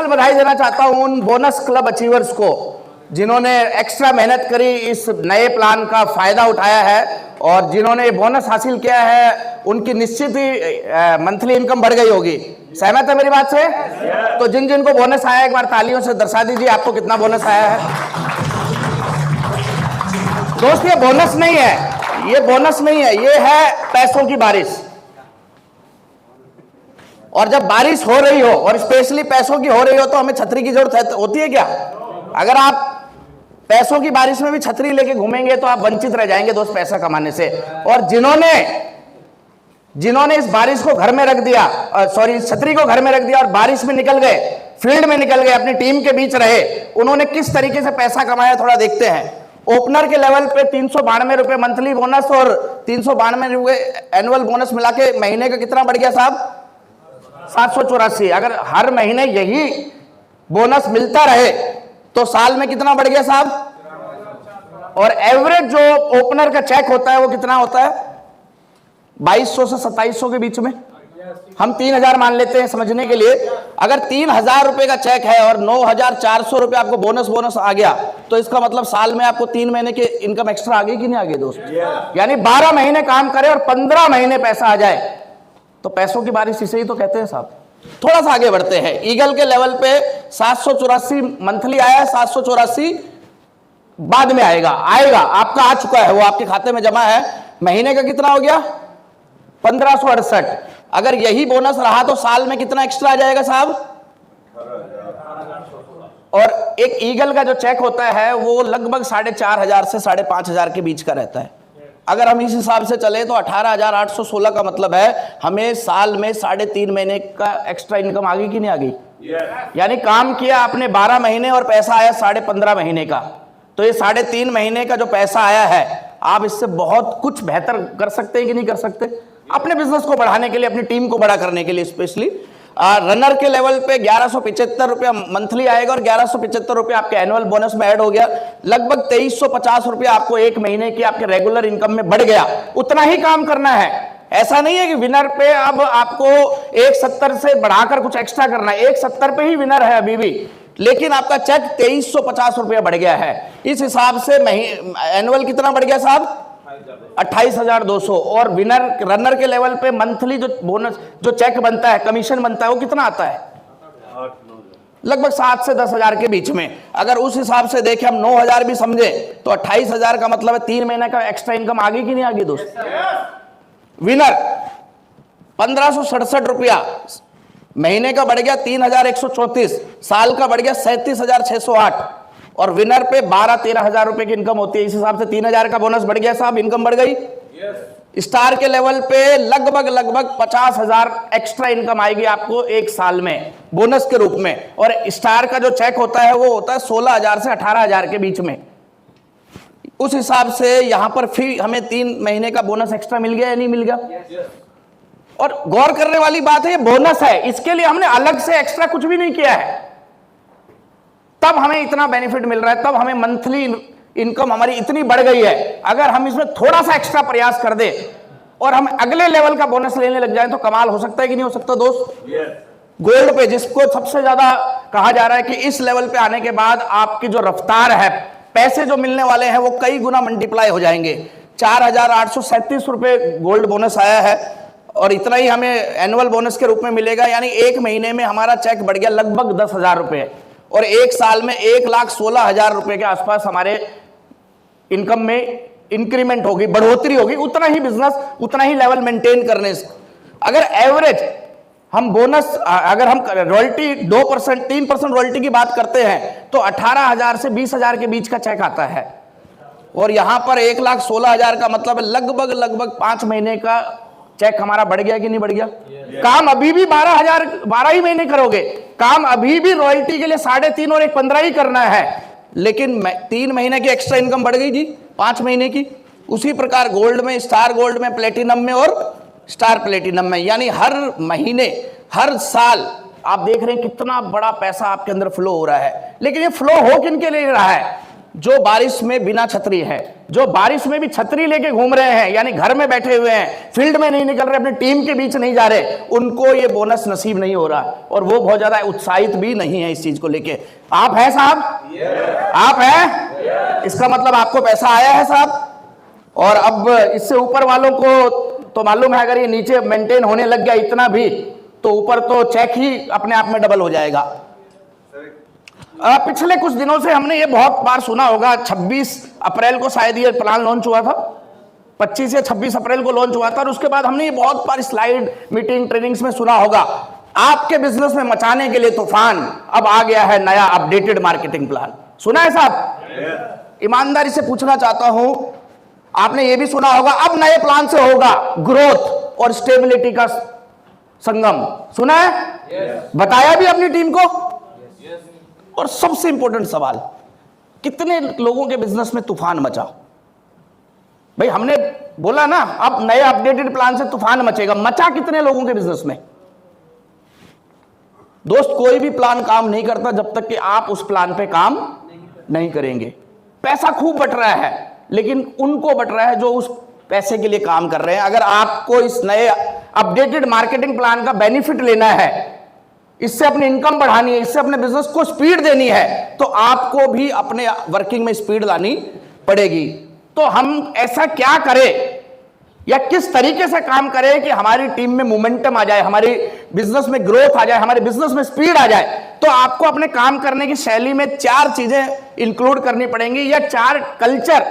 Special बधाई देना चाहता हूं उन बोनस क्लब अचीवर्स को जिन्होंने एक्स्ट्रा मेहनत करी, इस नए प्लान का फायदा उठाया है और जिन्होंने बोनस हासिल किया है, उनकी निश्चित ही मंथली इनकम बढ़ गई होगी। सहमत है मेरी बात से? तो जिन जिनको बोनस आया एक बार तालियों से दर्शा दीजिए आपको कितना बोनस आया है। दोस्त ये बोनस नहीं है, ये बोनस नहीं है, ये है पैसों की बारिश। और जब बारिश हो रही हो और स्पेशली पैसों की हो रही हो तो हमें छतरी की जरूरत होती है क्या? अगर आप पैसों की बारिश में भी छतरी लेके घूमेंगे तो आप वंचित रह जाएंगे दोस्त पैसा कमाने से। और जिन्होंने इस बारिश को घर में रख दिया, सॉरी छतरी को घर में रख दिया और बारिश में निकल गए, फील्ड में निकल गए, अपनी टीम के बीच रहे, उन्होंने किस तरीके से पैसा कमाया थोड़ा देखते हैं। ओपनर के लेवल पे 392 रुपए मंथली बोनस और 392 रुपए एनुअल बोनस मिला के महीने का कितना बढ़ गया साहब? 784। अगर हर महीने यही बोनस मिलता रहे तो साल में कितना बढ़ गया साहब? और एवरेज जो ओपनर का चेक होता है वो कितना होता है? 2200 से 2700 के बीच में। हम 3000 मान लेते हैं समझने के लिए। अगर 3000 रुपए का चेक है और 9400 रुपए आपको बोनस आ गया तो इसका मतलब साल में आपको 3 महीने की इनकम एक्स्ट्रा आ गई कि नहीं आ गई दोस्त? यानी 12 महीने काम करे और 15 महीने पैसा आ जाए तो पैसों की बारिश इसे ही तो कहते हैं साहब। थोड़ा सा आगे बढ़ते हैं। ईगल के लेवल पे 784 मंथली आया है, 784 बाद में आएगा आपका आ चुका है, वो आपके खाते में जमा है। महीने का कितना हो गया? 1568। अगर यही बोनस रहा तो साल में कितना एक्स्ट्रा आ जाएगा साहब? और एक ईगल का जो चेक होता है वो लगभग 4500 से 5500 के बीच का रहता है। अगर हम इस हिसाब से चले तो 18,816 का मतलब है हमें साल में 3.5 महीने का एक्स्ट्रा इनकम आ गई कि नहीं आ गई? यानी काम किया आपने 12 महीने और पैसा आया 15.5 महीने का। तो ये 3.5 महीने का जो पैसा आया है आप इससे बहुत कुछ बेहतर कर सकते हैं कि नहीं कर सकते? अपने बिजनेस को बढ़ाने के लिए, अपनी टीम को बड़ा करने के लिए। स्पेशली रनर के लेवल पे 1175 रुपया मंथली आएगा और 1175 रुपया आपके एनुअल बोनस में ऐड हो गया। लगभग 2350 रुपया आपको एक महीने की आपके रेगुलर इनकम में बढ़ गया। उतना ही काम करना है, ऐसा नहीं है कि विनर पे अब आपको 170 से बढ़ाकर कुछ एक्स्ट्रा करना है। 170 पे ही विनर है अभी भी, लेकिन आपका चेक 2350 रुपया बढ़ गया है। इस हिसाब से एनुअल कितना बढ़ गया साहब? 28,200। और रनर के लेवल पे मंथली जो बोनस जो चेक बनता है, कमीशन बनता है, वो कितना आता है? लगभग 7 से 10,000 के बीच में। अगर उस हिसाब से देखें, हम 9,000 भी समझे तो 28,000 का मतलब है 3 महीने का एक्स्ट्रा इनकम आ गई कि नहीं आ गई दोस्त? विनर 1567 रुपया महीने का बढ़ गया 3134, साल का बढ़ गया 37,608 और विनर पे 12-13,000 रुपए की इनकम होती है। इस हिसाब से 3,000 का बोनस बढ़ गया साहब, इनकम बढ़ गई। स्टार के लेवल पे लगभग 50,000 एक्स्ट्रा इनकम आएगी आपको एक साल में बोनस के रूप में। और स्टार का जो चेक होता है वो होता है 16,000 से 18,000 के बीच में। उस हिसाब से यहां पर फिर हमें 3 महीने का बोनस एक्स्ट्रा मिल गया या नहीं मिल गया? और गौर करने वाली बात है, ये बोनस है, इसके लिए हमने अलग से एक्स्ट्रा कुछ भी नहीं किया है, तब हमें इतना बेनिफिट मिल रहा है, तब हमें मंथली इनकम हमारी इतनी बढ़ गई है। अगर हम इसमें थोड़ा सा एक्स्ट्रा प्रयास कर दे और हम अगले लेवल का बोनस लेने लग जाए तो कमाल हो सकता है कि नहीं हो सकता दोस्त? गोल्ड पे, जिसको सबसे ज्यादा कहा जा रहा है कि इस लेवल पे आने के बाद आपकी जो रफ्तार है, पैसे जो मिलने वाले हैं वो कई गुना मल्टीप्लाई हो जाएंगे। 4,837 रुपए गोल्ड बोनस आया है और इतना ही हमें एनुअल बोनस के रूप में मिलेगा। यानी एक महीने में हमारा चेक बढ़ गया लगभग 10,000 रुपए और एक साल में 1,16,000 रुपए के आसपास हमारे इनकम में इंक्रीमेंट होगी, बढ़ोतरी होगी। उतना ही बिजनेस, उतना ही लेवल मेंटेन करने से अगर एवरेज हम बोनस, अगर हम रॉयल्टी 2%, 3% रॉयल्टी की बात करते हैं तो 18,000 से 20,000 के बीच का चेक आता है। और यहां पर 1,16,000 का मतलब लगभग 5 महीने का चेक हमारा बढ़ गया कि नहीं बढ़ गया? काम अभी भी 12 ही महीने करोगे, काम अभी भी रॉयल्टी के लिए 3.5 और 15 ही करना है, लेकिन 3 महीने की एक्स्ट्रा इनकम बढ़ गई जी 5 महीने की। उसी प्रकार गोल्ड में, स्टार गोल्ड में, प्लेटिनम में और स्टार प्लेटिनम में, यानी हर महीने, हर साल आप देख रहे हैं कितना बड़ा पैसा आपके अंदर फ्लो हो रहा है। लेकिन ये फ्लो हो किन के लिए रहा है? जो बारिश में बिना छतरी है, जो बारिश में भी छतरी लेके घूम रहे हैं, यानी घर में बैठे हुए हैं, फील्ड में नहीं निकल रहे, अपनी टीम के बीच नहीं जा रहे, उनको ये बोनस नसीब नहीं हो रहा और वो बहुत ज्यादा उत्साहित भी नहीं है इस चीज को लेके। आप हैं साहब? आप हैं? इसका मतलब आपको पैसा आया है साहब। और अब इससे ऊपर वालों को तो मालूम है, अगर ये नीचे मेंटेन होने लग गया इतना भी, तो ऊपर तो चेक ही अपने आप में डबल हो जाएगा। पिछले कुछ दिनों से हमने ये बहुत बार सुना होगा, 26 अप्रैल को शायद ये प्लान लॉन्च हुआ था, 25 या 26 अप्रैल को लॉन्च हुआ था, और उसके बाद हमने ये बहुत बार स्लाइड मीटिंग ट्रेनिंग्स में सुना होगा, आपके बिजनेस में मचाने के लिए तूफान अब आ गया है नया अपडेटेड मार्केटिंग प्लान। सुना है साहब? ईमानदारी से पूछना चाहता हूं, आपने ये भी सुना होगा अब नए प्लान से होगा ग्रोथ और स्टेबिलिटी का संगम। सुना है? बताया भी अपनी टीम को। और सबसे इंपॉर्टेंट सवाल, कितने लोगों के बिजनेस में तूफान मचा? भाई हमने बोला ना अब नए अपडेटेड प्लान से तूफान मचेगा, मचा कितने लोगों के बिजनेस में? दोस्त, कोई भी प्लान काम नहीं करता जब तक कि आप उस प्लान पे काम नहीं करेंगे। पैसा खूब बट रहा है, लेकिन उनको बट रहा है जो उस पैसे के लिए काम कर रहे हैं। अगर आपको इस नए अपडेटेड मार्केटिंग प्लान का बेनिफिट लेना है, इससे अपनी इनकम बढ़ानी है, इससे अपने बिजनेस को स्पीड देनी है, तो आपको भी अपने वर्किंग में स्पीड लानी पड़ेगी। तो हम ऐसा क्या करें या किस तरीके से काम करें कि हमारी टीम में मोमेंटम आ जाए, हमारी बिजनेस में ग्रोथ आ जाए, हमारे बिजनेस में स्पीड आ जाए? तो आपको अपने काम करने की शैली में 4 चीजें इंक्लूड करनी पड़ेंगी या 4 कल्चर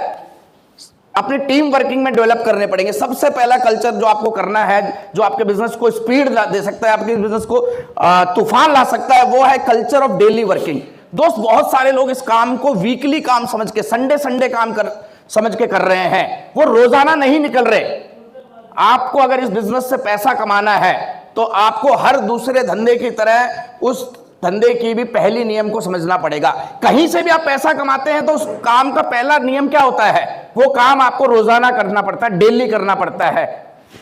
अपनी टीम वर्किंग में डेवलप करने पड़ेंगे। सबसे पहला कल्चर जो आपको करना है, जो आपके बिजनेस को स्पीड दे सकता है, आपके बिजनेस को तूफान ला सकता है, वो है कल्चर ऑफ डेली वर्किंग। दोस्त, बहुत सारे लोग इस काम को वीकली काम समझ के, संडे काम समझ के कर रहे हैं, वो रोजाना नहीं निकल रहे। आपको अगर इस बिजनेस से पैसा कमाना है तो आपको हर दूसरे धंधे की तरह उस धंधे की भी पहली नियम को समझना पड़ेगा। कहीं से भी आप पैसा कमाते हैं तो उस काम का पहला नियम क्या होता है? वो काम आपको रोजाना करना पड़ता है, डेली करना पड़ता है।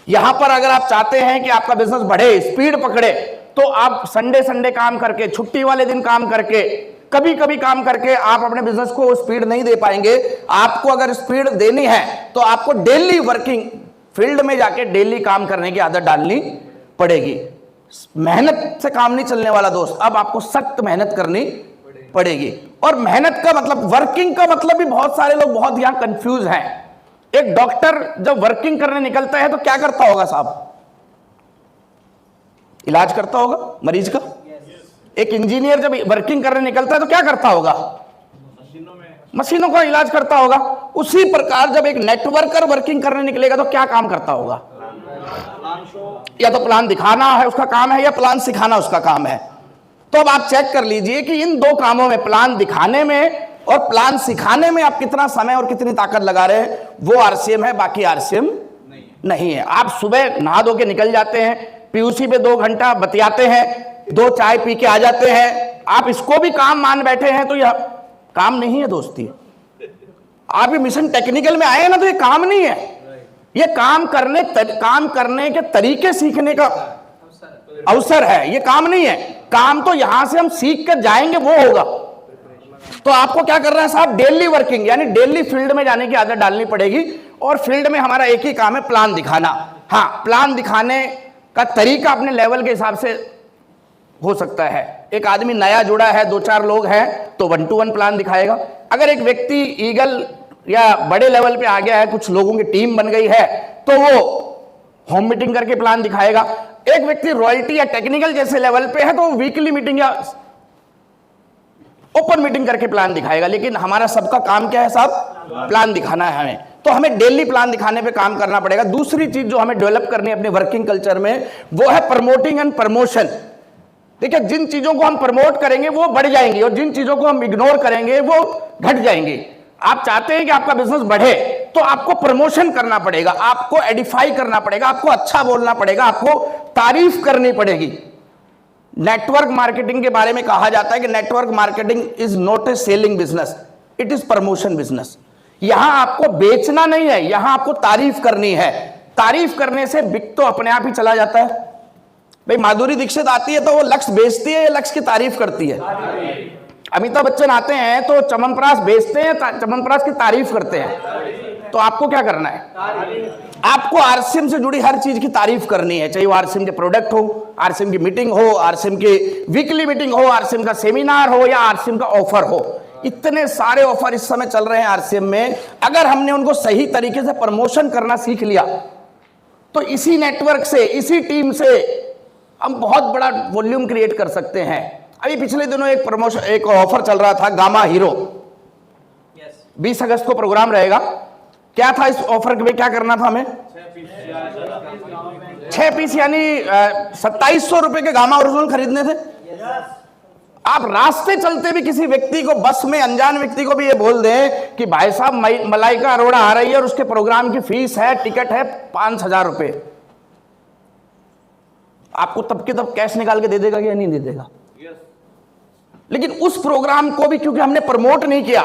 यहां पर अगर आप चाहते हैं कि आपका बिजनेस बढ़े, स्पीड पकड़े, तो आप संडे काम करके, छुट्टी वाले दिन काम करके, कभी कभी काम करके आप अपने बिजनेस को स्पीड नहीं दे पाएंगे। आपको अगर स्पीड देनी है तो आपको डेली वर्किंग फील्ड में जाके डेली काम करने की आदत डालनी पड़ेगी। मेहनत से काम नहीं चलने वाला दोस्त, अब आपको सख्त मेहनत करनी पड़ेगी। और मेहनत का मतलब, वर्किंग का मतलब भी बहुत सारे लोग बहुत यहां कंफ्यूज हैं। एक डॉक्टर जब वर्किंग करने निकलता है तो क्या करता होगा साहब? इलाज करता होगा मरीज का। एक इंजीनियर जब वर्किंग करने निकलता है तो क्या करता होगा? मशीनों का इलाज करता होगा। उसी प्रकार जब एक नेटवर्कर वर्किंग करने निकलेगा तो क्या काम करता होगा? या तो प्लान दिखाना है उसका काम है, या प्लान सिखाना उसका काम है। तो अब आप चेक कर लीजिए कि इन 2 कामों में, प्लान दिखाने में और प्लान सिखाने में, आप कितना समय और कितनी ताकत लगा रहे हैं। वो आरसीएम है, बाकी आरसीएम नहीं है। आप सुबह नहा धो के निकल जाते हैं, पीयूसी पे 2 घंटा बतियाते हैं, 2 चाय पी के आ जाते हैं, आप इसको भी काम मान बैठे हैं, तो यह काम नहीं है दोस्ती। आप ये मिशन टेक्निकल में आए हैं ना, तो ये काम नहीं है। ये काम करने के तरीके सीखने का अवसर है, ये काम नहीं है। काम तो यहां से हम सीख कर जाएंगे, वो होगा। तो आपको क्या करना है साहब? डेली वर्किंग, यानी डेली फील्ड में जाने की आदत डालनी पड़ेगी। और फील्ड में हमारा एक ही काम है, प्लान दिखाना। हाँ, प्लान दिखाने का तरीका अपने लेवल के हिसाब से हो सकता है। एक आदमी नया जुड़ा है, 2-4 लोग हैं, तो 1-to-1 प्लान दिखाएगा। अगर एक व्यक्ति ईगल या बड़े लेवल पे आ गया है, कुछ लोगों की टीम बन गई है, तो वो होम मीटिंग करके प्लान दिखाएगा। एक व्यक्ति रॉयल्टी या टेक्निकल जैसे लेवल पे है तो वीकली मीटिंग या ओपन मीटिंग करके प्लान दिखाएगा। लेकिन हमारा सबका काम क्या है साहब? प्लान दिखाना है हमें। तो हमें डेली प्लान दिखाने पे काम करना पड़ेगा। दूसरी चीज जो हमें डेवलप करनी है अपने वर्किंग कल्चर में, वो है प्रमोटिंग एंड प्रमोशन। देखिए, जिन चीजों को हम प्रमोट करेंगे वो बढ़ जाएंगी, और जिन चीजों को हम इग्नोर करेंगे वो घट जाएंगी। आप चाहते हैं कि आपका बिजनेस बढ़े, तो आपको प्रमोशन करना पड़ेगा, आपको एडिफाई करना पड़ेगा, आपको अच्छा बोलना पड़ेगा, आपको तारीफ करनी पड़ेगी। नेटवर्क मार्केटिंग के बारे में कहा जाता है कि network marketing is not a selling business, it is promotion business. यहां आपको बेचना नहीं है, यहां आपको तारीफ करनी है। तारीफ करने से बिक तो अपने आप ही चला जाता है। भाई माधुरी दीक्षित आती है तो वो लक्ष्य बेचती है या लक्ष्य की तारीफ करती है? अमिताभ बच्चन आते हैं तो च्यवनप्राश बेचते हैं, च्यवनप्राश की तारीफ करते हैं। तो आपको क्या करना है? आपको आरसीएम से जुड़ी हर चीज की तारीफ करनी है, चाहे वो आरसीएम के प्रोडक्ट हो, आरसीएम की मीटिंग हो, आरसीएम की वीकली मीटिंग हो, आरसीएम का सेमिनार हो या आरसीएम का ऑफर हो। इतने सारे ऑफर इस समय चल रहे हैं आरसीएम में। अगर हमने उनको सही तरीके से प्रमोशन करना सीख लिया तो इसी नेटवर्क से, इसी टीम से हम बहुत बड़ा वॉल्यूम क्रिएट कर सकते हैं। अभी पिछले दिनों एक ऑफर चल रहा था, गामा हीरो। 20 अगस्त को प्रोग्राम रहेगा। क्या था इस ऑफर में? क्या करना था हमें? 6 पीस यानी 2700 रुपए के गामा ओरिजिनल खरीदने थे। आप रास्ते चलते भी किसी व्यक्ति को, बस में अनजान व्यक्ति को भी ये बोल दें कि भाई साहब मलाइका अरोड़ा आ रही है और उसके प्रोग्राम की फीस है, टिकट है 5000 रुपए, आपको तब के तब कैश निकाल के दे देगा या नहीं दे देगा? लेकिन उस प्रोग्राम को भी क्योंकि हमने प्रमोट नहीं किया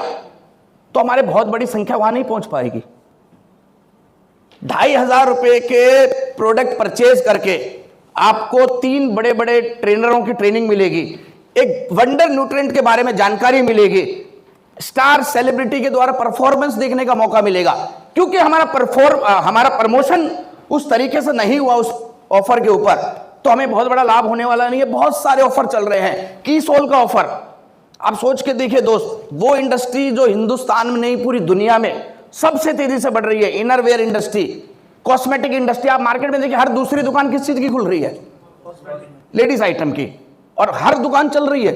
तो हमारे बहुत बड़ी संख्या वहां नहीं पहुंच पाएगी। 2500 रुपए के प्रोडक्ट परचेज करके आपको 3 बड़े बड़े ट्रेनरों की ट्रेनिंग मिलेगी, एक वंडर न्यूट्रिएंट के बारे में जानकारी मिलेगी, स्टार सेलिब्रिटी के द्वारा परफॉर्मेंस देखने का मौका मिलेगा। क्योंकि हमारा प्रमोशन उस तरीके से नहीं हुआ उस ऑफर के ऊपर, तो हमें बहुत बड़ा लाभ होने वाला नहीं है। बहुत सारे ऑफर चल रहे हैं। कीसोल का ऑफर आप सोच के देखिए दोस्त, वो इंडस्ट्री जो हिंदुस्तान में नहीं पूरी दुनिया में सबसे तेजी से बढ़ रही है, इनरवेयर इंडस्ट्री, कॉस्मेटिक इंडस्ट्री। आप मार्केट में देखिए हर दूसरी दुकान किस चीज की खुल रही है? लेडीज आइटम की। और हर दुकान चल रही है।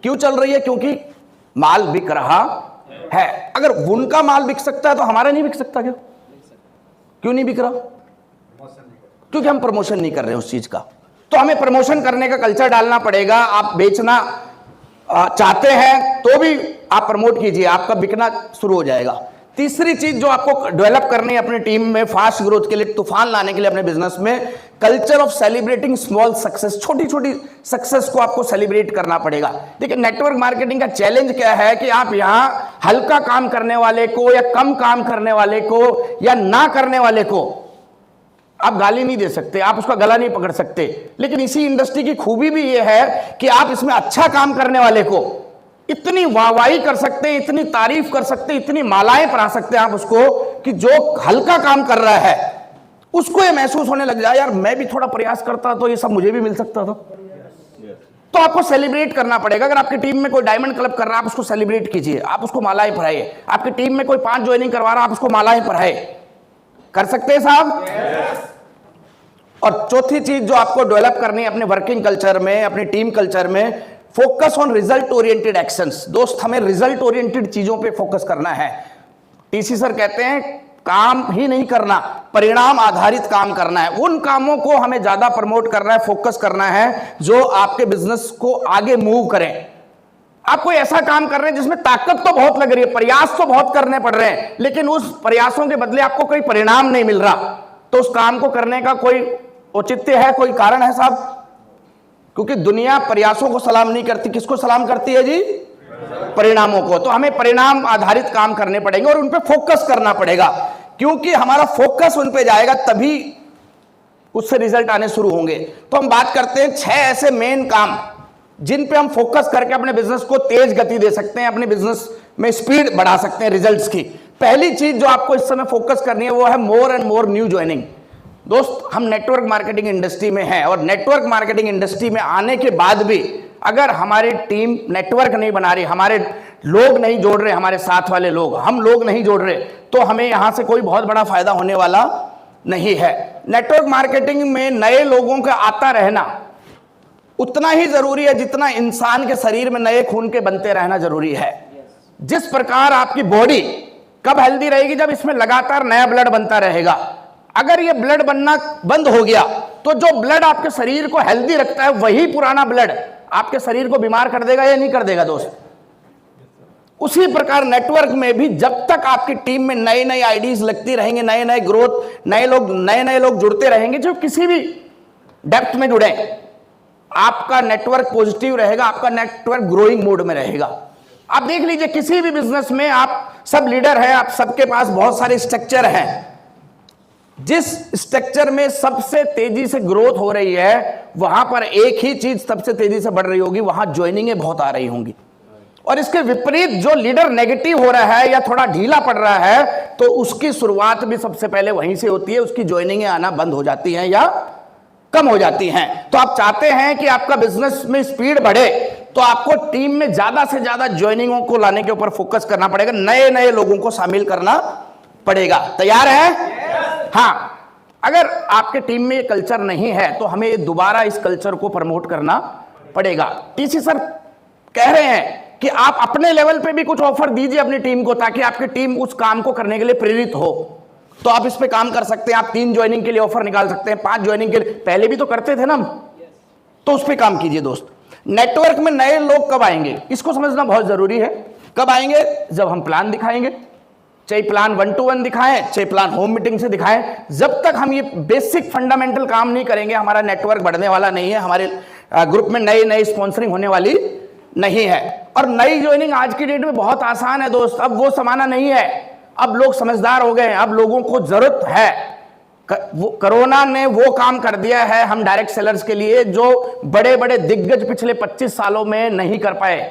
क्यों चल रही है? क्योंकि माल बिक रहा है। अगर उनका माल बिक सकता है तो हमारा नहीं बिक सकता क्या? क्यों नहीं बिक रहा? क्योंकि हम प्रमोशन नहीं कर रहे हैं उस चीज का। तो हमें प्रमोशन करने का कल्चर डालना पड़ेगा। आप बेचना चाहते हैं तो भी आप प्रमोट कीजिए, आपका बिकना शुरू हो जाएगा। तीसरी चीज जो आपको डेवलप करनी है अपनी टीम में फास्ट ग्रोथ के लिए, तूफान लाने के लिए अपने बिजनेस में, culture of celebrating small success. छोटी छोटी सक्सेस को आपको सेलिब्रेट करना पड़ेगा। देखिए नेटवर्क मार्केटिंग का चैलेंज क्या है कि आप यहां हल्का काम करने वाले को या कम काम करने वाले को या ना करने वाले को आप गाली नहीं दे सकते, आप उसका गला नहीं पकड़ सकते। लेकिन इसी इंडस्ट्री की खूबी भी यह है कि आप इसमें अच्छा काम करने वाले को इतनी वाहवाही कर सकते हैं, इतनी तारीफ कर सकते हैं, इतनी मालाएं पढ़ा सकते हैं आप उसको कि जो हल्का काम कर रहा है उसको ये महसूस होने लग जाए, यार मैं भी थोड़ा प्रयास करता तो ये सब मुझे भी मिल सकता था। तो आपको सेलिब्रेट करना पड़ेगा। अगर आपकी टीम में कोई डायमंड क्लब कर रहा है, आप उसको सेलिब्रेट कीजिए, आप उसको मालाएं पढ़ाइए। आपकी टीम में कोई 5 ज्वाइनिंग करवा रहा है, आप उसको मालाएं पढ़ाए। कर सकते हैं साहब? और चौथी चीज जो आपको डेवलप करनी है अपने वर्किंग कल्चर में, अपने टीम कल्चर में, focus on result oriented actions. दोस्त हमें रिजल्ट ओरिएंटेड चीजों पे फोकस करना है। टीसी सर कहते हैं काम ही नहीं करना, परिणाम आधारित काम करना है। उन कामों को हमें ज्यादा प्रमोट करना है, फोकस करना है जो आपके बिजनेस को आगे मूव करें। आप कोई ऐसा काम कर रहे हैं जिसमें ताकत तो बहुत लग रही है, प्रयास तो बहुत करने पड़ रहे हैं, लेकिन उस प्रयासों के बदले आपको कोई परिणाम नहीं मिल रहा, तो उस काम को करने का कोई औचित्य है, कोई कारण है साहब? क्योंकि दुनिया प्रयासों को सलाम नहीं करती, किसको सलाम करती है जी? परिणामों को। तो हमें परिणाम आधारित काम करने पड़ेंगे और उन पे फोकस करना पड़ेगा, क्योंकि हमारा फोकस उन पे जाएगा तभी उससे रिजल्ट आने शुरू होंगे। तो हम बात करते हैं 6 ऐसे मेन काम जिन पे हम फोकस करके अपने बिजनेस को तेज गति दे सकते हैं, अपने बिजनेस में स्पीड बढ़ा सकते हैं रिजल्ट्स की। पहली चीज जो आपको इस समय फोकस करनी है वो है more and more new joining. दोस्त हम नेटवर्क मार्केटिंग इंडस्ट्री में हैं और नेटवर्क मार्केटिंग इंडस्ट्री में आने के बाद भी अगर हमारी टीम नेटवर्क नहीं बना रही, हमारे लोग नहीं जोड़ रहे, हमारे साथ वाले लोग, हम लोग नहीं जोड़ रहे, तो हमें यहां से कोई बहुत बड़ा फायदा होने वाला नहीं है। नेटवर्क मार्केटिंग में नए लोगों का आता रहना उतना ही जरूरी है जितना इंसान के शरीर में नए खून के बनते रहना जरूरी है। जिस प्रकार आपकी बॉडी कब हेल्दी रहेगी? जब इसमें लगातार नया ब्लड बनता रहेगा। अगर ये ब्लड बनना बंद हो गया तो जो ब्लड आपके शरीर को हेल्दी रखता है वही पुराना ब्लड आपके शरीर को बीमार कर देगा या नहीं कर देगा दोस्त? उसी प्रकार नेटवर्क में भी जब तक आपकी टीम में नए नए आइडियाज लगती रहेंगे, नए नए ग्रोथ, नए नए लोग जुड़ते रहेंगे, जो किसी भी डेप्थ में जुड़े, आपका नेटवर्क पॉजिटिव रहेगा, आपका नेटवर्क ग्रोइंग मोड में रहेगा। आप देख लीजिए किसी भी बिजनेस में आप सब लीडर हैं, आप सबके पास बहुत सारे स्ट्रक्चर हैं। जिस स्ट्रक्चर में सबसे तेजी से ग्रोथ हो रही है वहां पर एक ही चीज सबसे तेजी से बढ़ रही होगी, वहां ज्वाइनिंगें बहुत आ रही होंगी। और इसके विपरीत जो लीडर नेगेटिव हो रहा है या थोड़ा ढीला पड़ रहा है, तो उसकी शुरुआत भी सबसे पहले वहीं से होती है, उसकी ज्वाइनिंगें आना बंद हो जाती हैं या कम हो जाती हैं। तो आप चाहते हैं कि आपका बिजनेस में स्पीड बढ़े, तो आपको टीम में ज्यादा से ज्यादा ज्वाइनिंगों को लाने के ऊपर फोकस करना पड़ेगा, नए नए लोगों को शामिल करना पड़ेगा। तैयार है? हाँ, अगर आपके टीम में ये कल्चर नहीं है तो हमें दोबारा इस कल्चर को प्रमोट करना पड़ेगा। टीसी सर कह रहे हैं कि आप अपने लेवल पे भी कुछ ऑफर दीजिए अपनी टीम को, ताकि आपकी टीम उस काम को करने के लिए प्रेरित हो। तो आप इस पे काम कर सकते हैं, आप 3 ज्वाइनिंग के लिए ऑफर निकाल सकते हैं, 5 ज्वाइनिंग के लिए, पहले भी तो करते थे ना हम, तो उस पे काम कीजिए दोस्त। नेटवर्क में नए लोग कब आएंगे, इसको समझना बहुत जरूरी है। कब आएंगे? जब हम प्लान दिखाएंगे, चाहे प्लान 1-to-1 दिखाएं, चाहे प्लान होम मीटिंग से दिखाएं। जब तक हम ये बेसिक फंडामेंटल काम नहीं करेंगे, हमारा नेटवर्क बढ़ने वाला नहीं है, हमारे ग्रुप में नई नई स्पॉन्सरिंग होने वाली नहीं है। और नई ज्वाइनिंग आज की डेट में बहुत आसान है दोस्त, अब वो जमाना नहीं है, अब लोग समझदार हो गए हैं, अब लोगों को जरूरत है। कोरोना ने वो काम कर दिया है हम डायरेक्ट सेलर्स के लिए जो बड़े बड़े दिग्गज पिछले 25 सालों में नहीं कर पाए।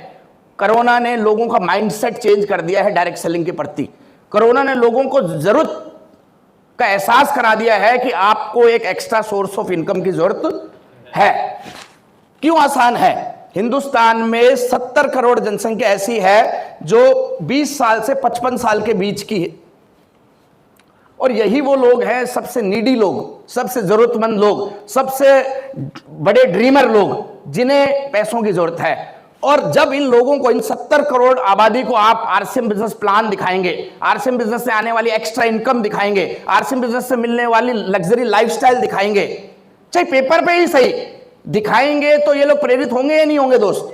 कोरोना ने लोगों का माइंडसेट चेंज कर दिया है डायरेक्ट सेलिंग के प्रति। कोरोना ने लोगों को जरूरत का एहसास करा दिया है कि आपको एक एक्स्ट्रा सोर्स ऑफ इनकम की जरूरत है। क्यों आसान है? हिंदुस्तान में 70 करोड़ जनसंख्या ऐसी है जो 20 साल से 55 साल के बीच की है, और यही वो लोग हैं सबसे नीडी लोग, सबसे जरूरतमंद लोग, सबसे बड़े ड्रीमर लोग, जिन्हें पैसों की जरूरत है। और जब इन लोगों को, इन 70 करोड़ आबादी को आप आरसीएम बिजनेस प्लान दिखाएंगे, आरसीएम बिजनेस से आने वाली एक्स्ट्रा इनकम दिखाएंगे, आरसीएम बिजनेस से मिलने वाली लग्जरी लाइफस्टाइल दिखाएंगे, चाहे पेपर पे ही सही दिखाएंगे, तो ये लोग प्रेरित होंगे या नहीं होंगे दोस्त?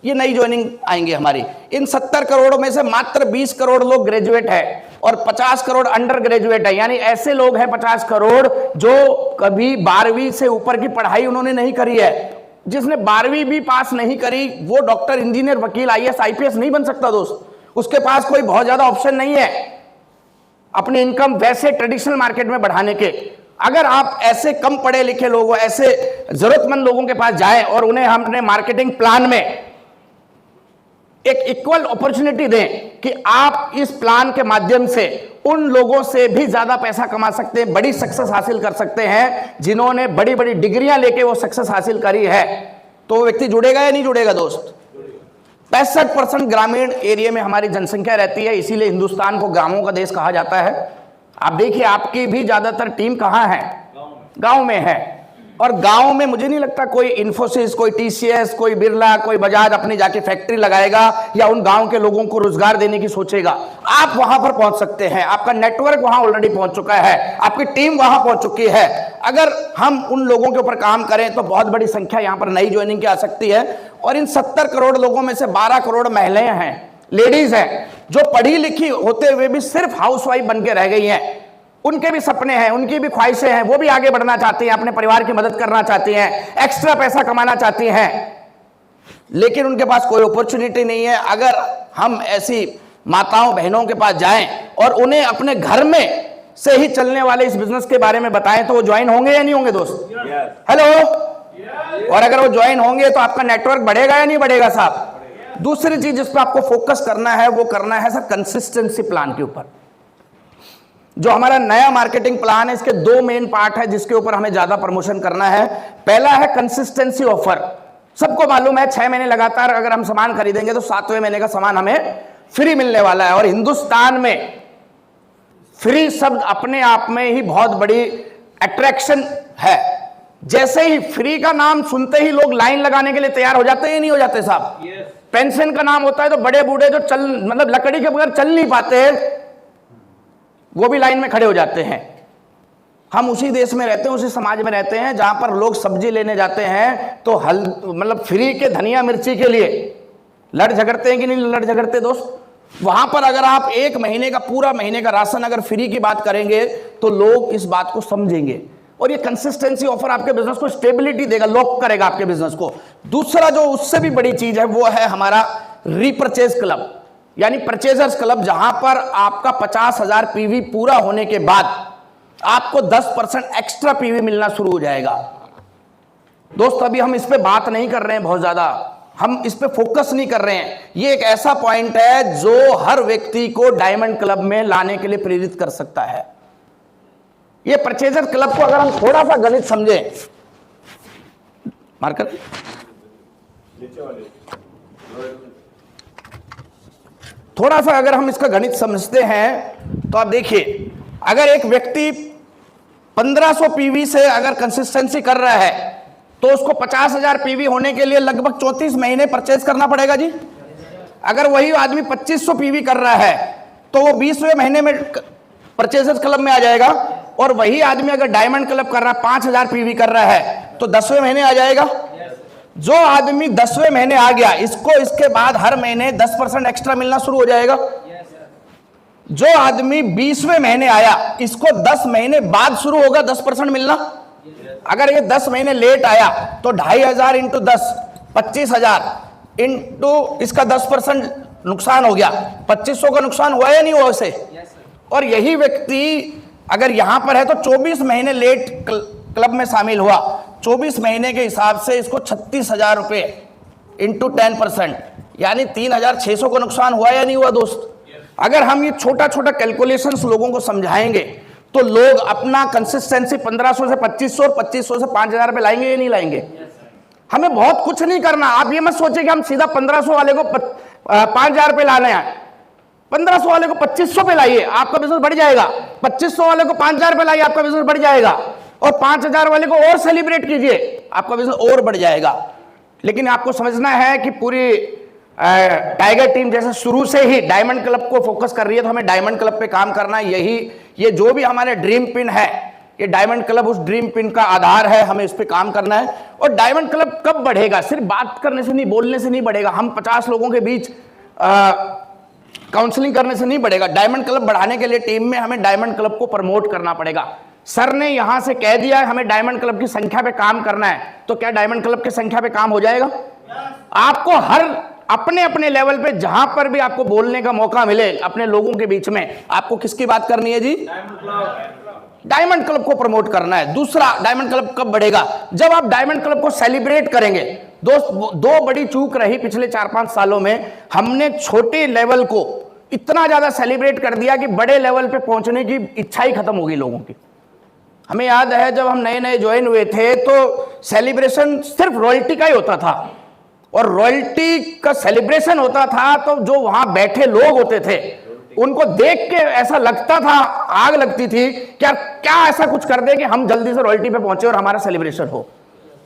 ये नई ज्वाइनिंग आएंगे हमारी। इन 70 करोड़ में से मात्र 20 करोड़ लोग ग्रेजुएट है और 50 करोड़ अंडर ग्रेजुएट है, यानी ऐसे लोग हैं 50 करोड़ जो कभी 12वीं से ऊपर की पढ़ाई उन्होंने नहीं करी है। जिसने 12वीं भी पास नहीं करी वो डॉक्टर, इंजीनियर, वकील, आईएएस, आईपीएस नहीं बन सकता दोस्त। उसके पास कोई बहुत ज्यादा ऑप्शन नहीं है अपनी इनकम वैसे ट्रेडिशनल मार्केट में बढ़ाने के। अगर आप ऐसे कम पढ़े लिखे लोगों, ऐसे जरूरतमंद लोगों के पास जाएं और उन्हें हम अपने मार्केटिंग प्लान में एक इक्वल अपॉर्चुनिटी दें कि आप इस प्लान के माध्यम से उन लोगों से भी ज्यादा पैसा कमा सकते हैं, बड़ी सक्सेस हासिल कर सकते हैं, जिन्होंने बड़ी बड़ी डिग्रियां लेके वो सक्सेस हासिल करी है, तो वो व्यक्ति जुड़ेगा या नहीं जुड़ेगा दोस्त? 65% ग्रामीण एरिया में हमारी जनसंख्या रहती है, इसीलिए हिंदुस्तान को गांवों का देश कहा जाता है। आप देखिए आपकी भी ज्यादातर टीम कहां है? गांव में है। और गांव में मुझे नहीं लगता कोई इन्फोसिस, कोई टीसीएस, कोई बिरला, कोई बजाज अपनी जाके फैक्ट्री लगाएगा या उन गांव के लोगों को रोजगार देने की सोचेगा। आप वहां पर पहुंच सकते हैं, आपका नेटवर्क वहां ऑलरेडी पहुंच चुका है, आपकी टीम वहां पहुंच चुकी है। अगर हम उन लोगों के ऊपर काम करें तो बहुत बड़ी संख्या यहां पर नई ज्वाइनिंग की आ सकती है। और इन 70 करोड़ लोगों में से 12 करोड़ महिलाएं हैं, लेडीज हैं, जो पढ़ी लिखी होते हुए भी सिर्फ हाउसवाइफ बन के रह गई हैं। उनके भी सपने हैं, उनकी भी ख्वाहिशें हैं, वो भी आगे बढ़ना चाहती हैं, अपने परिवार की मदद करना चाहती हैं, एक्स्ट्रा पैसा कमाना चाहती हैं, लेकिन उनके पास कोई अपॉर्चुनिटी नहीं है। अगर हम ऐसी माताओं बहनों के पास जाएं और उन्हें अपने घर में से ही चलने वाले इस बिजनेस के बारे में बताएं तो वो ज्वाइन होंगे या नहीं होंगे दोस्त? हेलो और अगर वो ज्वाइन होंगे तो आपका नेटवर्क बढ़ेगा या नहीं बढ़ेगा साहब? दूसरी चीज जिस पर आपको फोकस करना है वो करना है सर कंसिस्टेंसी प्लान के ऊपर। जो हमारा नया मार्केटिंग प्लान है इसके 2 मेन पार्ट है जिसके ऊपर हमें ज्यादा प्रमोशन करना है। पहला है कंसिस्टेंसी ऑफर। सबको मालूम है 6 महीने लगातार अगर हम सामान खरीदेंगे तो 7वें महीने का सामान हमें फ्री मिलने वाला है। और हिंदुस्तान में फ्री शब्द अपने आप में ही बहुत बड़ी अट्रैक्शन है। जैसे ही फ्री का नाम सुनते ही लोग लाइन लगाने के लिए तैयार हो जाते हैं, नहीं हो जाते साहब? पेंशन का नाम होता है तो बड़े बूढ़े जो मतलब लकड़ी के बगैर चल नहीं पाते वो भी लाइन में खड़े हो जाते हैं। हम उसी देश में रहते हैं, उसी समाज में रहते हैं जहां पर लोग सब्जी लेने जाते हैं तो मतलब फ्री के धनिया मिर्ची के लिए लड़ झगड़ते हैं कि नहीं लड़ झगड़ते दोस्त? वहां पर अगर आप 1 महीने का पूरा महीने का राशन अगर फ्री की बात करेंगे तो लोग इस बात को समझेंगे। और ये कंसिस्टेंसी ऑफर आपके बिजनेस को स्टेबिलिटी देगा, लॉक करेगा आपके बिजनेस को। दूसरा जो उससे भी बड़ी चीज है वो है हमारा रीपरचेज क्लब, यानी परचेजर्स क्लब, जहां पर आपका 50,000 पीवी पूरा होने के बाद आपको 10% एक्स्ट्रा पीवी मिलना शुरू हो जाएगा। दोस्त अभी हम इस पे बात नहीं कर रहे हैं बहुत ज्यादा, हम इस पे फोकस नहीं कर रहे हैं। ये एक ऐसा पॉइंट है जो हर व्यक्ति को डायमंड क्लब में लाने के लिए प्रेरित कर सकता है। ये परचेजर क्लब को अगर हम थोड़ा सा गणित समझें, मार्कर थोड़ा सा अगर हम इसका गणित समझते हैं तो आप देखिए, अगर एक व्यक्ति 1500 पीवी से अगर कंसिस्टेंसी कर रहा है तो उसको 50,000 पीवी होने के लिए लगभग 34 महीने परचेज करना पड़ेगा जी। अगर वही आदमी 2500 पीवी कर रहा है तो वो 20वें महीने में परचेजर्स क्लब में आ जाएगा, और वही आदमी अगर डायमंड क्लब कर रहा है 5000 पीवी कर रहा है तो 10वें महीने आ जाएगा। जो आदमी 10वें महीने आ गया, इसको इसके बाद हर महीने 10% एक्स्ट्रा मिलना शुरू हो जाएगा। जो आदमी 20वें महीने आया, इसको 10 महीने बाद शुरू होगा 10% मिलना। अगर ये 10 महीने लेट आया तो 2500 इंटू 10 25,000 इंटू इसका 10% नुकसान हो गया। 2500 का नुकसान हुआ या नहीं हुआ उसे? और यही व्यक्ति अगर यहां पर है तो 24 महीने लेट क्लब में शामिल हुआ, 24 महीने के हिसाब से इसको 36,000 रुपए इंटू 10%, यानी 3,600 का नुकसान हुआ या नहीं हुआ दोस्त? अगर हम ये छोटा छोटा कैलकुलेशंस लोगों को समझाएंगे तो लोग अपना कंसिस्टेंसी 1500 से 2500 और 2500 से 5,000 पे लाएंगे या नहीं लाएंगे? हमें बहुत कुछ नहीं करना। आप ये मत सोचिए कि हम सीधा 1500 वाले को 5,000 पे लाने हैं। 1500 वाले को 2500 पे लाइए, आपका बिजनेस बढ़ जाएगा। 2500 वाले को 5,000 पे लाइए, आपका बिजनेस बढ़ जाएगा। और 5,000 वाले को और सेलिब्रेट कीजिए, आपका बिजनेस और बढ़ जाएगा। लेकिन आपको समझना है कि पूरी टाइगर टीम जैसे शुरू से ही डायमंड क्लब को फोकस कर रही है, तो हमें डायमंड क्लब पे काम करना है। ये जो भी हमारे ड्रीम पिन है, ये डायमंड क्लब उस ड्रीम पिन का आधार है, हमें इस पे काम करना है। और डायमंड क्लब कब बढ़ेगा? सिर्फ बात करने से नहीं, बोलने से नहीं बढ़ेगा। हम 50 लोगों के बीच काउंसलिंग करने से नहीं बढ़ेगा। डायमंड क्लब बढ़ाने के लिए टीम में हमें डायमंड क्लब को प्रमोट करना पड़ेगा। सर ने यहां से कह दिया हमें डायमंड क्लब की संख्या पे काम करना है, तो क्या डायमंड क्लब की संख्या पे काम हो जाएगा? आपको हर अपने अपने लेवल पे जहां पर भी आपको बोलने का मौका मिले अपने लोगों के बीच में, आपको किसकी बात करनी है जी? डायमंड क्लब को प्रमोट करना है। दूसरा, डायमंड क्लब कब बढ़ेगा? जब आप डायमंड क्लब को सेलिब्रेट करेंगे। दोस्त, दो बड़ी चूक रही पिछले 4-5 सालों में। हमने छोटे लेवल को इतना ज्यादा सेलिब्रेट कर दिया कि बड़े लेवल पे पहुंचने की इच्छा ही खत्म हो गई लोगों की। हमें याद है जब हम नए नए ज्वाइन हुए थे तो सेलिब्रेशन सिर्फ रॉयल्टी का ही होता था, और रॉयल्टी का सेलिब्रेशन होता था तो जो वहां बैठे लोग होते थे उनको देख के ऐसा लगता था, आग लगती थी क्या ऐसा कुछ कर दे कि हम जल्दी से रॉयल्टी पे पहुंचे और हमारा सेलिब्रेशन हो।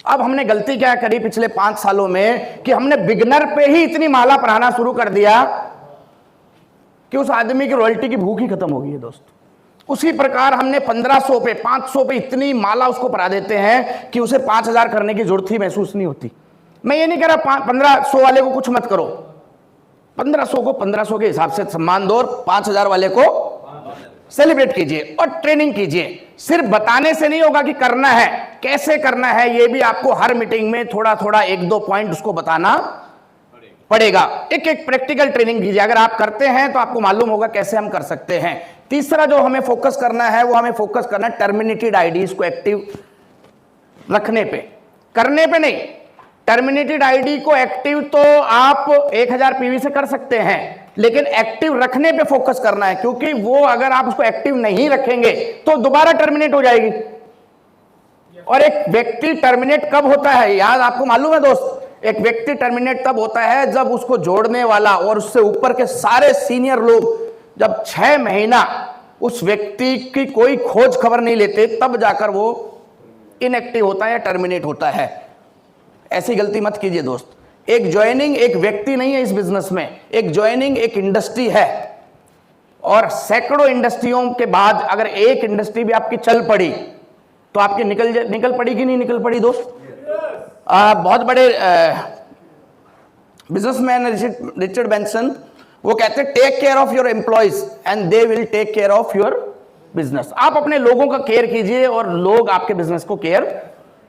अब हमने गलती क्या करी पिछले 5 सालों में कि हमने बिगनर पे ही इतनी माला पढ़ाना शुरू कर दिया कि उस आदमी की रॉयल्टी की भूख ही खत्म हो गई है दोस्त। उसी प्रकार हमने 1500 पे 500 पे इतनी माला उसको पढ़ा देते हैं कि उसे 5,000 करने की जरूरत ही महसूस नहीं होती। मैं ये नहीं कह रहा 1500 वाले को कुछ मत करो, 1500 को 1500 के हिसाब से सम्मान दो, और 5,000 वाले को सेलिब्रेट कीजिए और ट्रेनिंग कीजिए। सिर्फ बताने से नहीं होगा कि करना है, कैसे करना है ये भी आपको हर मीटिंग में थोड़ा थोड़ा 1-2 पॉइंट उसको बताना पड़ेगा। एक एक प्रैक्टिकल ट्रेनिंग कीजिए। अगर आप करते हैं तो आपको मालूम होगा कैसे हम कर सकते हैं। तीसरा जो हमें फोकस करना है वो हमें फोकस करना है टर्मिनेटेड आईडीज को एक्टिव रखने पे, करने पे नहीं। टर्मिनेटेड आईडी को एक्टिव तो आप 1000 पीवी से कर सकते हैं, लेकिन एक्टिव रखने पे फोकस करना है, क्योंकि वो अगर आप उसको एक्टिव नहीं रखेंगे तो दोबारा टर्मिनेट हो जाएगी। और एक व्यक्ति टर्मिनेट कब होता है याद आपको मालूम है दोस्त? एक व्यक्ति टर्मिनेट तब होता है जब उसको जोड़ने वाला और उससे ऊपर के सारे सीनियर लोग जब 6 महीना उस व्यक्ति की कोई खोज खबर नहीं लेते, तब जाकर वो इनएक्टिव होता है या टर्मिनेट होता है। ऐसी गलती मत कीजिए दोस्त। एक ज्वाइनिंग एक व्यक्ति नहीं है इस बिजनेस में, एक ज्वाइनिंग एक इंडस्ट्री है। और सैकड़ों इंडस्ट्रियों के बाद अगर एक इंडस्ट्री भी आपकी चल पड़ी तो आपकी निकल पड़ी कि नहीं निकल पड़ी दोस्त? बहुत बड़े बिजनेसमैन रिचर्ड बेंसन वो कहते हैं take care of your employees and they will take care of your business. आप अपने लोगों का केयर कीजिए और लोग आपके बिजनेस को केयर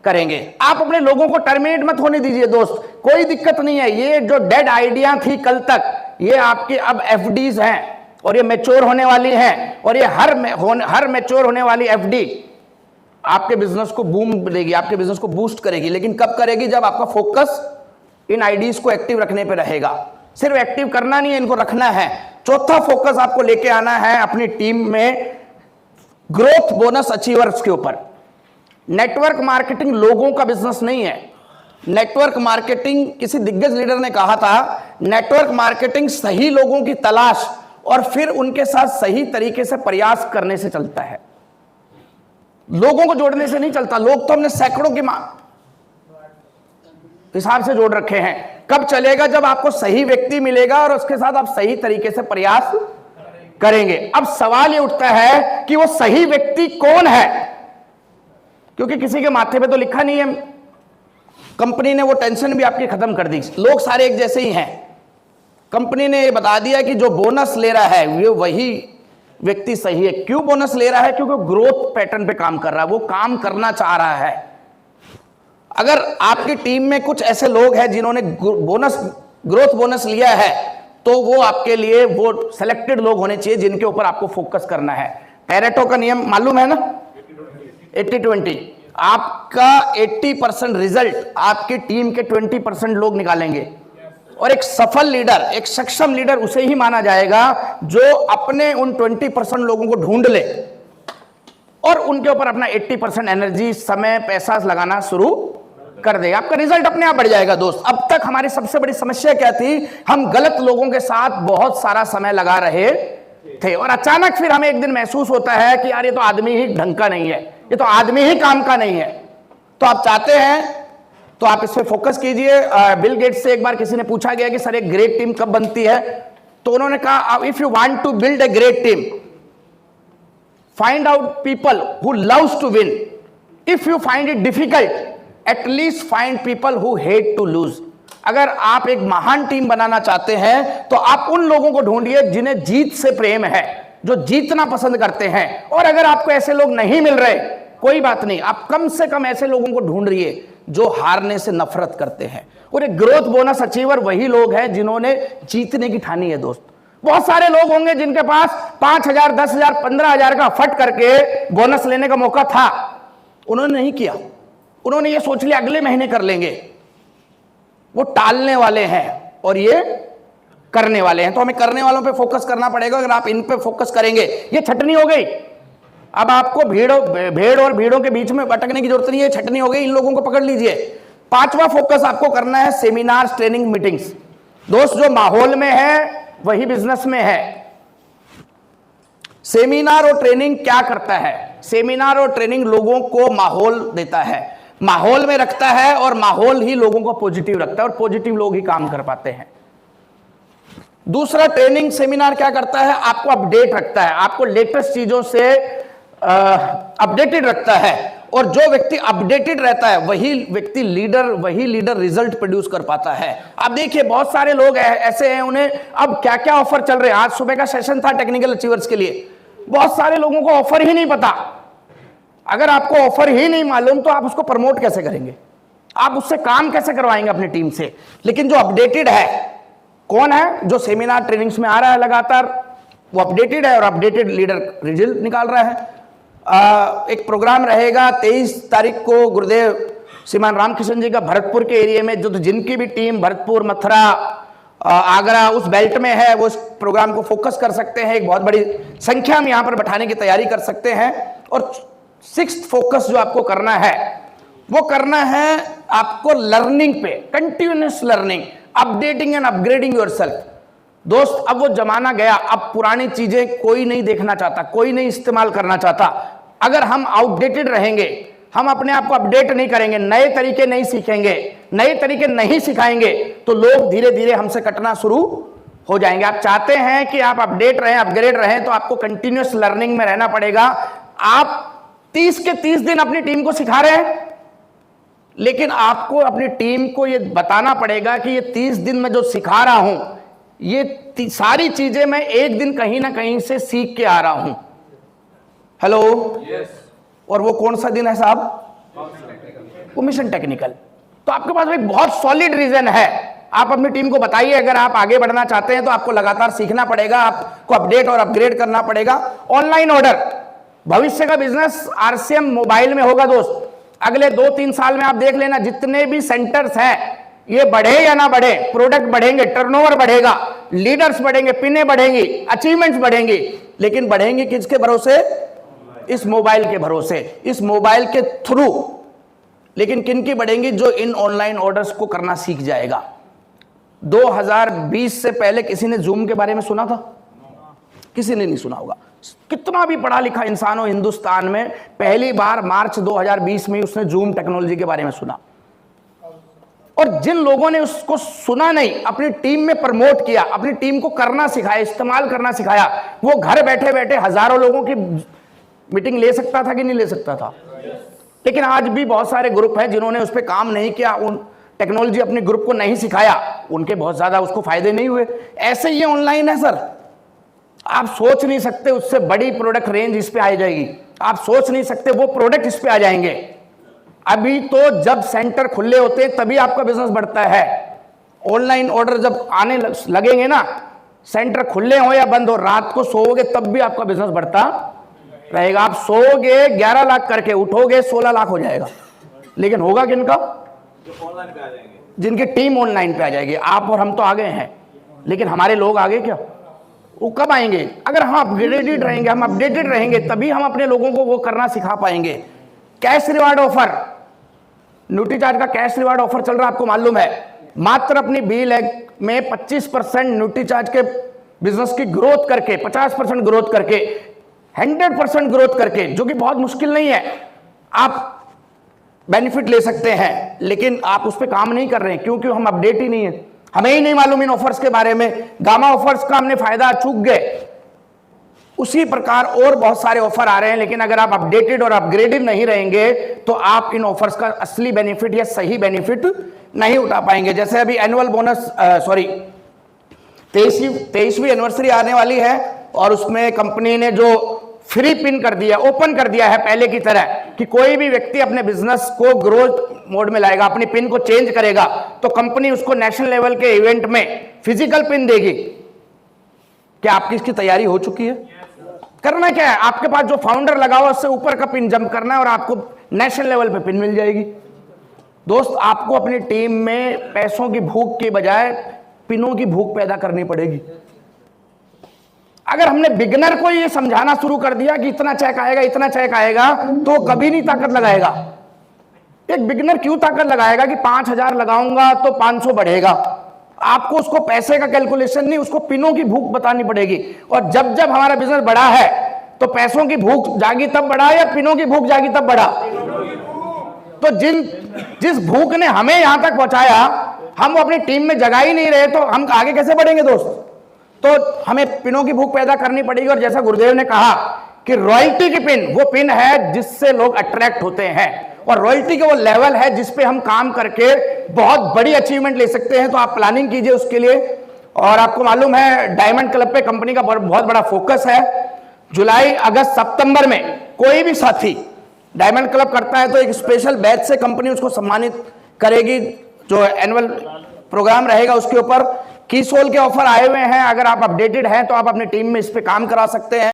करेंगे। आप अपने लोगों को टर्मिनेट मत होने दीजिए दोस्त, कोई दिक्कत नहीं है। ये जो डेड आइडिया थी कल तक, ये आपकी अब एफडीज हैं और ये मैच्योर होने वाली हैं, और ये हर मैच्योर होने वाली एफडी आपके बिजनेस को बूम देगी, आपके बिजनेस को बूस्ट करेगी। लेकिन कब करेगी? जब आपका फोकस इन आईडीज को एक्टिव रखने पे रहेगा। सिर्फ एक्टिव करना नहीं है, इनको रखना है। चौथा फोकस आपको लेके आना है अपनी टीम में ग्रोथ बोनस अचीवर्स के ऊपर। नेटवर्क मार्केटिंग लोगों का बिजनेस नहीं है। नेटवर्क मार्केटिंग, किसी दिग्गज लीडर ने कहा था, नेटवर्क मार्केटिंग सही लोगों की तलाश और फिर उनके साथ सही तरीके से प्रयास करने से चलता है, लोगों को जोड़ने से नहीं चलता। लोग तो हमने सैकड़ों के हिसाब से जोड़ रखे हैं। कब चलेगा? जब आपको सही व्यक्ति मिलेगा और उसके साथ आप सही तरीके से प्रयास करेंगे। अब सवाल ये उठता है कि वो सही व्यक्ति कौन है, क्योंकि किसी के माथे पे तो लिखा नहीं है। कंपनी ने वो टेंशन भी आपकी खत्म कर दी, लोग सारे एक जैसे ही हैं। कंपनी ने ये बता दिया कि जो बोनस ले रहा है वो वही व्यक्ति सही है। क्यों बोनस ले रहा है? क्योंकि ग्रोथ पैटर्न पे काम कर रहा है, वो काम करना चाह रहा है। अगर आपकी टीम में कुछ ऐसे लोग हैं जिन्होंने ग्रोथ बोनस लिया है, तो वो आपके लिए वो सिलेक्टेड लोग होने चाहिए जिनके ऊपर आपको फोकस करना है। पैरेटो का नियम मालूम है ना, 80-20। आपका 80% रिजल्ट आपकी टीम के 20% लोग निकालेंगे। और एक सफल लीडर, एक सक्षम लीडर उसे ही माना जाएगा जो अपने उन 20% लोगों को ढूंढ ले और उनके ऊपर अपना 80% एनर्जी, समय, पैसा लगाना शुरू कर दे। आपका रिजल्ट अपने आप बढ़ जाएगा दोस्त। अब तक हमारी सबसे बड़ी समस्या क्या थी? हम गलत लोगों के साथ बहुत सारा समय लगा रहे थे और अचानक फिर हमें एक दिन महसूस होता है कि यार ये तो आदमी ही ढंग का नहीं है, ये तो आदमी ही काम का नहीं है। तो आप चाहते हैं तो आप इस पे फोकस कीजिए। बिल गेट्स से एक बार किसी ने पूछा गया कि सर एक ग्रेट टीम कब बनती है, तो उन्होंने कहा if you want to build a great team, find out people who loves to win. If you find it difficult, at least find people who hate to lose. अगर आप एक महान टीम बनाना चाहते हैं तो आप उन लोगों को ढूंढिए जिन्हें जीत से प्रेम है, जो जीतना पसंद करते हैं। और अगर आपको ऐसे लोग नहीं मिल रहे, कोई बात नहीं, आप कम से कम ऐसे लोगों को ढूंढ रहिए जो हारने से नफरत करते हैं। और एक ग्रोथ बोनस अचीवर वही लोग हैं जिन्होंने जीतने की ठानी है दोस्त। बहुत सारे लोग होंगे जिनके पास 5,000, 10,000, 15,000 का फट करके बोनस लेने का मौका था, उन्होंने नहीं किया। उन्होंने ये सोच लिया अगले महीने कर लेंगे। वो टालने वाले हैं और ये करने वाले हैं। तो हमें करने वालों पे फोकस करना पड़ेगा। अगर आप इन पे फोकस करेंगे, ये छटनी हो गई। अब आपको भेड़ और भीड़ों के बीच में भटकने की जरूरत नहीं है, छटनी हो गई। इन लोगों को पकड़ लीजिए। पांचवा फोकस आपको करना है सेमिनार, ट्रेनिंग, मीटिंग्स। दोस्त, जो माहौल में है वही बिजनेस में है। सेमिनार और ट्रेनिंग क्या करता है? सेमिनार और ट्रेनिंग लोगों को माहौल देता है, माहौल में रखता है और माहौल ही लोगों को पॉजिटिव रखता है और पॉजिटिव लोग ही काम कर पाते हैं। दूसरा, ट्रेनिंग सेमिनार क्या करता है? आपको अपडेट रखता है, आपको लेटेस्ट चीजों से अपडेटेड रखता है। और जो व्यक्ति अपडेटेड रहता है वही लीडर रिजल्ट प्रोड्यूस कर पाता है। आप देखिए बहुत सारे लोग ऐसे हैं, उन्हें अब क्या क्या ऑफर चल रहे हैं। आज सुबह का सेशन था टेक्निकल अचीवर्स के लिए, बहुत सारे लोगों को ऑफर ही नहीं पता। अगर आपको ऑफर ही नहीं मालूम तो आप उसको प्रमोट कैसे करेंगे? आप उससे काम कैसे करवाएंगे अपनी टीम से? लेकिन जो अपडेटेड है, कौन है? जो सेमिनार ट्रेनिंग्स में आ रहा है लगातार, वो अपडेटेड है और अपडेटेड लीडर रिजल्ट निकाल रहा है। एक प्रोग्राम रहेगा 23 तारीख को गुरुदेव श्रीमान रामकिशन जी का भरतपुर के एरिया में। जो जिनकी भी टीम भरतपुर, मथुरा, आगरा उस बेल्ट में है, वो इस प्रोग्राम को फोकस कर सकते हैं। एक बहुत बड़ी संख्या में यहाँ पर बैठाने की तैयारी कर सकते हैं। और 6th फोकस जो आपको करना है, वो करना है आपको लर्निंग पे, continuous learning, updating and upgrading yourself. दोस्त, अब वो जमाना गया, अब पुरानी चीजें कोई नहीं देखना चाहता, कोई नहीं इस्तेमाल करना चाहता। अगर हम आउटडेटेड रहेंगे, हम अपने आप को अपडेट नहीं करेंगे, नए तरीके नहीं सीखेंगे, नए तरीके नहीं सिखाएंगे, तो लोग धीरे धीरे हमसे कटना शुरू हो जाएंगे। आप चाहते हैं कि आप अपडेट रहें, अपग्रेड रहें, तो आपको कंटिन्यूअस लर्निंग में रहना पड़ेगा। आप 30 के 30 दिन अपनी टीम को सिखा रहे हैं, लेकिन आपको अपनी टीम को यह बताना पड़ेगा कि ये 30 दिन में जो सिखा रहा हूं, ये सारी चीजें मैं एक दिन कहीं ना कहीं से सीख के आ रहा हूं। Hello, yes. और वो कौन सा दिन है साहब? वो मिशन टेक्निकल। तो आपके पास एक बहुत सॉलिड रीजन है। आप अपनी टीम को बताइए, अगर आप आगे बढ़ना चाहते हैं तो आपको लगातार सीखना पड़ेगा, आपको अपडेट और अपग्रेड करना पड़ेगा। ऑनलाइन ऑर्डर, भविष्य का बिजनेस आरसीएम मोबाइल में होगा दोस्त। अगले 2-3 साल में आप देख लेना, जितने भी सेंटर्स हैं ये बढ़े या ना बढ़े, प्रोडक्ट बढ़ेंगे, टर्नओवर बढ़ेगा, लीडर्स बढ़ेंगे, पिने बढ़ेंगी, अचीवमेंट्स बढ़ेंगी, लेकिन बढ़ेंगी किसके भरोसे? इस मोबाइल के भरोसे, इस मोबाइल के थ्रू। लेकिन किन की बढ़ेंगी? जो इन ऑनलाइन ऑर्डर्स को करना सीख जाएगा। 2020 से पहले किसी ने जूम के बारे में सुना था? किसी ने नहीं सुना होगा। कितना भी पढ़ा लिखा इंसान हो हिंदुस्तान में, पहली बार मार्च 2020 में उसने जूम टेक्नोलॉजी के बारे में सुना। और जिन लोगों ने उसको सुना नहीं, अपनी टीम में प्रमोट किया, अपनी टीम को करना सिखाया, इस्तेमाल करना सिखाया, वो घर बैठे बैठे हजारों लोगों की मीटिंग ले सकता था कि नहीं ले सकता था? लेकिन आज भी बहुत सारे ग्रुप हैं जिन्होंने उस पर काम नहीं किया, उन टेक्नोलॉजी अपने ग्रुप को नहीं सिखाया, उनके बहुत ज्यादा उसको फायदे नहीं हुए। ऐसे ये ऑनलाइन है सर, आप सोच नहीं सकते उससे बड़ी प्रोडक्ट रेंज इस पे आ जाएगी, आप सोच नहीं सकते वो प्रोडक्ट इस पे आ जाएंगे। अभी तो जब सेंटर खुले होते हैं तभी आपका बिजनेस बढ़ता है। ऑनलाइन ऑर्डर जब आने लगेंगे ना, सेंटर खुले हो या बंद हो, रात को सोओगे तब भी आपका बिजनेस बढ़ता रहेगा। आप सोओगे 11 लाख करके, उठोगे 16 लाख हो जाएगा। लेकिन होगा किनका? जो ऑनलाइन पे आ जाएंगे, जिनकी टीम ऑनलाइन पे आ जाएगी। आप और हम तो आगे हैं, लेकिन हमारे लोग आगे क्या? वो कब आएंगे? अगर हम अपग्रेडेड रहेंगे, हम अपडेटेड रहेंगे, तभी हम अपने लोगों को वो करना सिखा पाएंगे। कैश रिवार्ड ऑफर, न्यूट्रीचार्ज का कैश रिवार्ड ऑफर चल रहा है, आपको मालूम है। मात्र अपनी बी लैग में 25% न्यूट्रीचार्ज के बिजनेस की ग्रोथ करके, 50% ग्रोथ करके, 100% ग्रोथ करके, जो कि बहुत मुश्किल नहीं है, आप बेनिफिट ले सकते हैं। लेकिन आप उस पर काम नहीं कर रहे हैं, क्योंकि हम अपडेट ही नहीं है, हमें ही नहीं मालूम इन ऑफर्स के बारे में। गामा ऑफर्स का हमने फायदा चूक गए। उसी प्रकार और बहुत सारे ऑफर आ रहे हैं, लेकिन अगर आप अपडेटेड और अपग्रेडेड नहीं रहेंगे तो आप इन ऑफर्स का असली बेनिफिट या सही बेनिफिट नहीं उठा पाएंगे। जैसे अभी एनुअल बोनस, 23वीं एनिवर्सरी आने वाली है, और उसमें कंपनी ने जो फ्री पिन कर दिया, ओपन कर दिया है पहले की तरह, कि कोई भी व्यक्ति अपने बिजनेस को ग्रोथ मोड में लाएगा, अपनी पिन को चेंज करेगा, तो कंपनी उसको नेशनल लेवल के इवेंट में फिजिकल पिन देगी। क्या आपकी इसकी तैयारी हो चुकी है? करना क्या है, आपके पास जो फाउंडर लगा हुआ उससे ऊपर का पिन जंप करना है और आपको नेशनल लेवल पे पिन मिल जाएगी। दोस्त, आपको अपनी टीम में पैसों की भूख के बजाय पिनों की भूख पैदा करनी पड़ेगी। अगर हमने बिगनर को ये समझाना शुरू कर दिया कि इतना चेक आएगा, इतना चेक आएगा, तो कभी नहीं ताकत लगाएगा। एक बिगनर क्यों ताकत लगाएगा कि 5000 लगाऊंगा तो 500 बढ़ेगा? आपको उसको पैसे का कैलकुलेशन नहीं, उसको पिनों की भूख बतानी पड़ेगी। और जब जब हमारा बिजनेस बढ़ा है तो पैसों की भूख जागी तब बढ़ा या पिनों की भूख जागी तब बढ़ा? तो जिस भूख ने हमें यहां तक पहुंचाया, हम वो अपनी टीम में जगा ही नहीं रहे, तो हम आगे कैसे बढ़ेंगे दोस्त? तो हमें पिनों की भूख पैदा करनी पड़ेगी। और जैसा गुरुदेव ने कहा कि रॉयल्टी की पिन वो पिन है जिससे लोग अट्रैक्ट होते हैं, और रॉयल्टी का वो लेवल है जिस पे हम काम करके बहुत बड़ी अचीवमेंट ले सकते हैं। तो आप प्लानिंग कीजिए उसके लिए। और आपको मालूम है डायमंड क्लब पे कंपनी का बहुत बड़ा फोकस है। जुलाई, अगस्त, सितंबर में कोई भी साथी डायमंड क्लब करता है तो एक स्पेशल बैच से कंपनी उसको सम्मानित करेगी। जो एनुअल प्रोग्राम रहेगा उसके ऊपर की सोल के ऑफर आए हुए हैं। अगर आप अपडेटेड हैं तो आप अपनी टीम में इस पे काम करा सकते हैं।